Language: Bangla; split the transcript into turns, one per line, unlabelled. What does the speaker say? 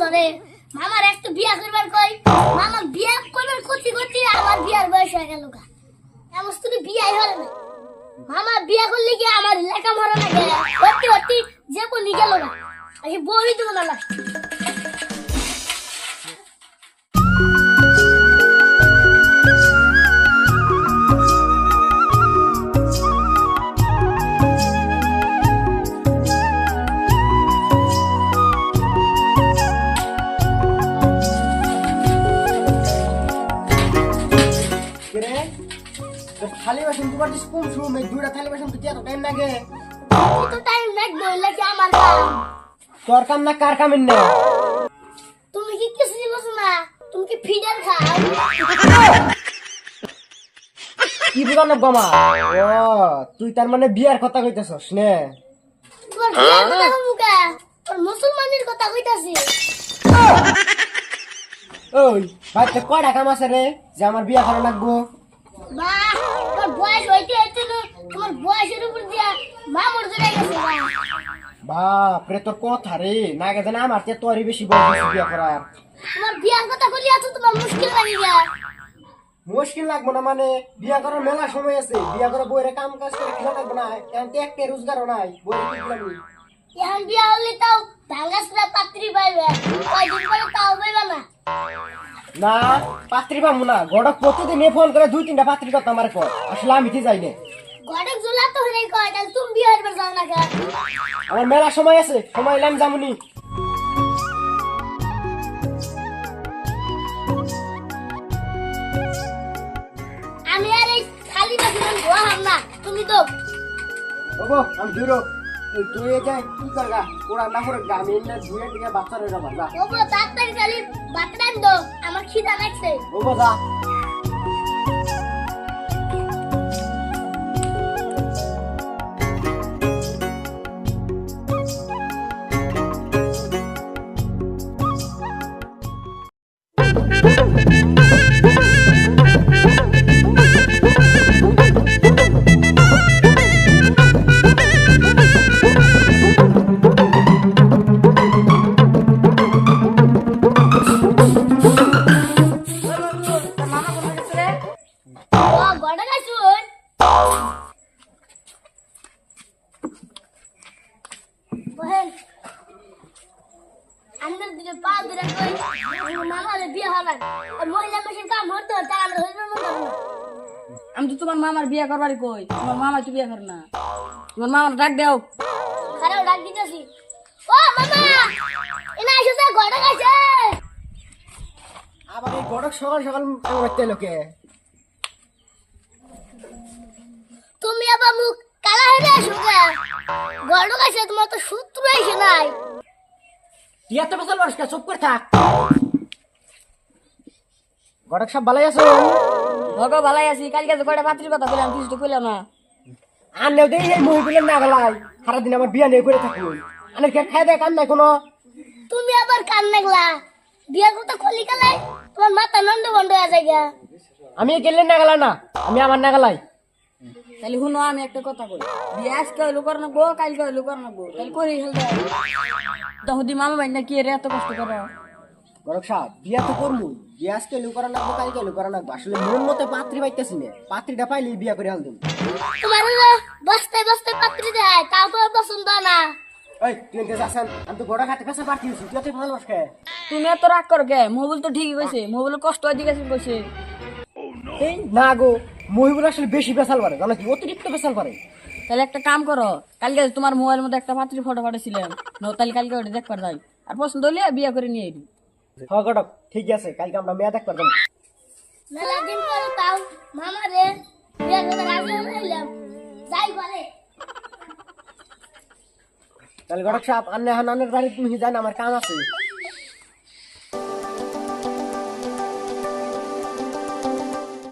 ধরে মামার একটা বিয়া করবার কই মামা বিয়া করবার করতে করতে আমার বিয়ার বয়স হয়ে গেল গা এমন তো বিয়াই হলো না মামা বিয়া করলে কি আমার লেখা মরা না গেল করতে করতে যে বলি গেল না আগে বই দেবো না লাস্ট
থালি বাসন দুবার দিস কম শুম এই দুইটা থালি বাসন তুই এত টাইম লাগে
তো টাইম লাগবে লাগে আমার কাম
তোর কাম না কার কামের না
তুমি কি কিছু বুঝো না তুমি কি ফিডার খাও
কি বুঝানো বামা ও তুই তার মানে বিয়ার কথা কইতেছস নে
তোমার বিয়ার কথা মুকা তোর মুসলমানের কথা কইতাছি
ওই ভাই তো কয়টা কাম আছে রে যে আমার বিয়া করা লাগবো
বাহ তোর বয়স হইতে হইতে না তোমার বয়সের উপর দিয়া মামুর ধরে গেছে
বাপ রে তোর কথা রে না গেছে না আমার তে তোরই বেশি বয়স বিয়া করার
তোমার বিয়ার কথা বলি আছো তোমার মুশকিল লাগি গিয়া
মুশকিল লাগবো না মানে বিয়া করার মেলা সময় আছে বিয়া করে বইরে কাম কাজ করে খেলা লাগবো না এখন তো একটা রোজগারও নাই বইরে কি লাগবে
এখন বিয়া হলে তাও ভাঙ্গাসরা পাত্রী পাইবে কয়দিন পরে তাও পাইবে না
না পাত্রী পাবো না গড়ক প্রতিদিন ফোন করে দুই তিনটা পাত্রী কথা আমার কর আসলে আমি কি যাই না
গড়ক জুলা তো হইলাই কয় তাহলে তুমি বিয়া হইবার যাও না কেন
আমার মেলা সময় আছে সময় এলাম যামুনি
আমি আর এই খালি বাসন ধোয়াম না তুমি তো
বাবু আমি দূর তুই যাই কি করগা ওরা না করে আমি এনে ধুয়ে দিয়ে বাচ্চারে যাবো যা
ওগো তাড়াতাড়ি খালি বাতরান দাও আমার খিদা লাগছে
বাবু যা
ও গড়ক আছুন বহেন আন্দর দিকে পা ধরে কই মামারে বিয়ে হবে আর মহিলা মেশিন কাম হতো তার আমরা হইব না
আমি তো তোমার মামার বিয়ে করবারই কই তোমার মামা তো বিয়ে করে না তোমার মামার ডাক দাও
খারাপ ডাক দিতেছি ও মামা এনা এসে তো গড়ক আছে
আবার এই গড়ক সকাল সকাল করতে লোকে
তুমি আবার মুখ কালা হয়ে আসো কে গড়ক আছে তোমার তো সূত্র এসে নাই
তুই এত বছর বয়স কে চুপ করে থাক গড়ক সব ভালোই আছো
ভগো ভালাই আছি কালকে তো কয়টা পাত্রীর কথা বললাম কিছু তো কইলাম না
আর নেও দেই এই মহিলার না গলাই সারাদিন আমার বিয়া নিয়ে করে থাকবো আনে কে খাই দেয় কান নাই কোনো
তুমি আবার কান নাগলা বিয়া করতে খলি কালাই তোমার মাথা নন্দ বন্ধ হয়ে যায় গা
আমি গেলে না গেলা না আমি আমার না গেলাই
তাহলে শুনো আমি একটা কথা কই বিয়ে আজকে হইলো করে নেবো কালকে হইলো করে নেবো তাহলে করি ফেলতে তখন মামা ভাই না কি রে এত কষ্ট করো
গড়ক সাহেব বিয়া তো করমু বিয়া আজকে লুকারা লাগবো কালকে লুকারা লাগবো আসলে মন মতো পাত্রী পাইতেছি না পাত্রীটা পাইলে বিয়া করে আনতাম
তোমার বস্তায় বস্তায় পাত্রী দেয় তাও তো পছন্দ না
ওই তুই এনকে যাচ্ছেন আমি তো গড়ক হাতে পেশা পাঠিয়ে দিচ্ছি তুই তো ভালো বাস খায়
তুমি এত রাগ করো কে মহুল তো ঠিকই কইছে মহুল কষ্ট হয় জিজ্ঞাসা কইছে
এই না গো মহিবুল আসলে বেশি পেশাল পারে জানো কি অতিরিক্ত পেশাল পারে
তাহলে একটা কাম করো কালকে তোমার মোবাইলের মধ্যে একটা পাত্রী ফটো পাঠিয়েছিলাম তাহলে কালকে ওটা দেখবার যাই আর পছন্দ হলে বিয়ে করে নিয়ে এলি
হ্যাঁ গড়ক ঠিক আছে কালকে আমরা মেয়ে দেখবার যাবো
মেলা দিন পরে তাও মামা রে বিয়া করতে রাজি হইলাম যাই পারে
তাহলে গড়ক সাহেব আন্নে হানানের বাড়ি তুমি যান আমার কাম আছে